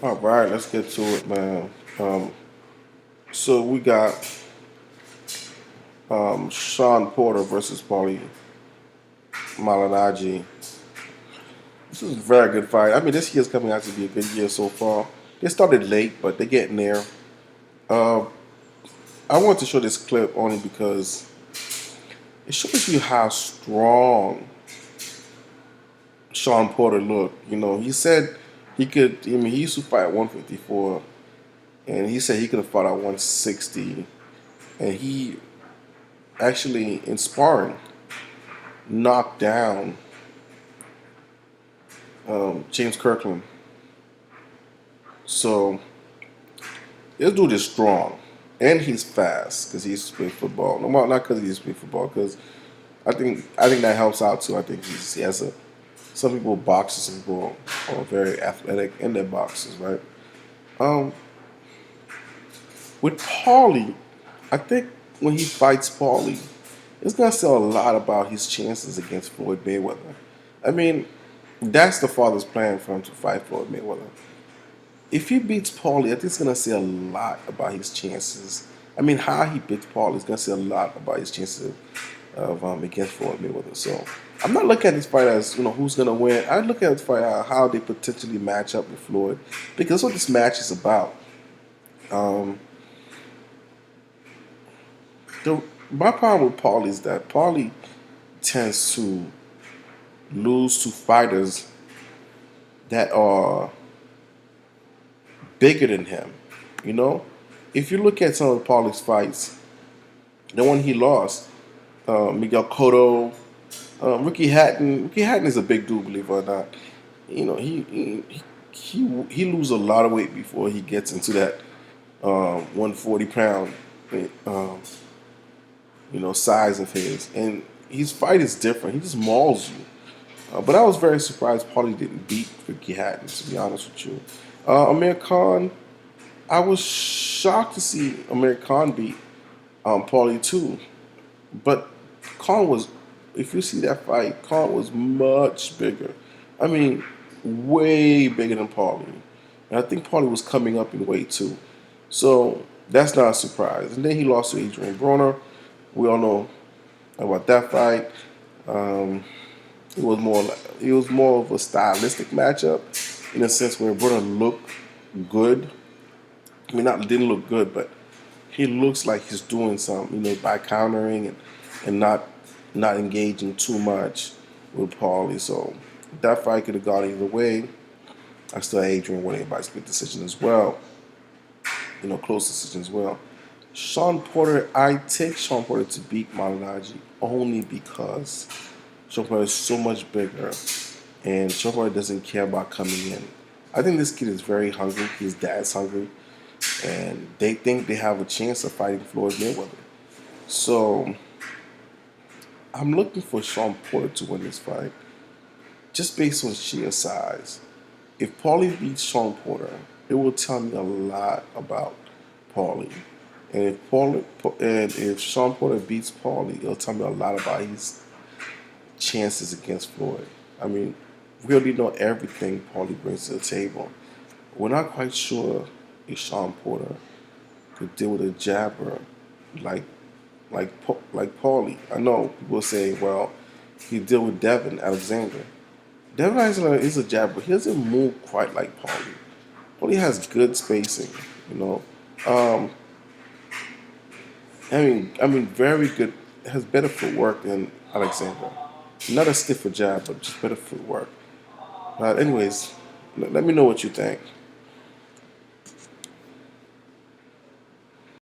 All right, let's get to it, man. So we got Sean Porter versus Paulie Malignaggi. This is a very good fight. I mean, this year's coming out to be a good year so far. They started late, but they're getting there. Uh, I want to show this clip only because it shows you how strong Sean Porter looked. You know, he said he could. I mean, he used to fight at 154, and he said he could have fought at 160, and he actually in sparring knocked down James Kirkland. So this dude is strong, and he's fast because he used to play football. No, well, not because he used to play football. Because I think that helps out too. I think he has a. Some people box, some people are very athletic in their boxes, right? Um, with Paulie, I think when he fights Paulie, it's gonna say a lot about his chances against Floyd Mayweather. I mean, that's the father's plan for him to fight Floyd Mayweather. If he beats Paulie, I think it's gonna say a lot about his chances. I mean, how he beats Paulie is gonna say a lot about his chances of against Floyd Mayweather. So I'm not looking at this fight as who's gonna win. I look at this fight as how they potentially match up with Floyd because that's what this match is about. Um, my problem with Paulie is that Paulie tends to lose to fighters that are bigger than him. You know, if you look at some of Paulie's fights, the one he lost, Miguel Cotto, Ricky Hatton. Ricky Hatton is a big dude, believe it or not. You know, he loses a lot of weight before he gets into that 140 pound, um, size of his, and his fight is different. He just mauls you. But I was very surprised Paulie didn't beat Ricky Hatton, to be honest with you. Amir Khan, I was shocked to see Amir Khan beat Paulie too. But Khan was, if you see that fight, Khan was much bigger. I mean, way bigger than Paulie. And I think Paulie was coming up in weight too. So that's not a surprise. And then he lost to Adrian Broner. We all know about that fight. Um, it was more of a stylistic matchup in a sense where Broner looked good. I mean, not didn't look good, but he looks like he's doing something, by countering and not engaging too much with Paulie. So that fight could have gone either way. I still had Adrian winning by split decision as well. Close decision as well. Sean Porter, I take Sean Porter to beat Malignaggi only because Sean Porter is so much bigger and Sean Porter doesn't care about coming in. I think this kid is very hungry. His dad's hungry. And they think they have a chance of fighting Floyd Mayweather. So I'm looking for Sean Porter to win this fight just based on sheer size. If Paulie beats Sean Porter, it will tell me a lot about Paulie. And if Sean Porter beats Paulie, it'll tell me a lot about his chances against Floyd. I mean, we already know everything Paulie brings to the table. We're not quite sure if Sean Porter could deal with a jabber like like Paulie. I know people say, well, he deal with Devin Alexander. Devin Alexander is a jabber. He doesn't move quite like Paulie. Paulie has good spacing, you know. Um, I mean, very good. Has better footwork than Alexander. Not a stiffer jab, but just better footwork. Anyways, let me know what you think.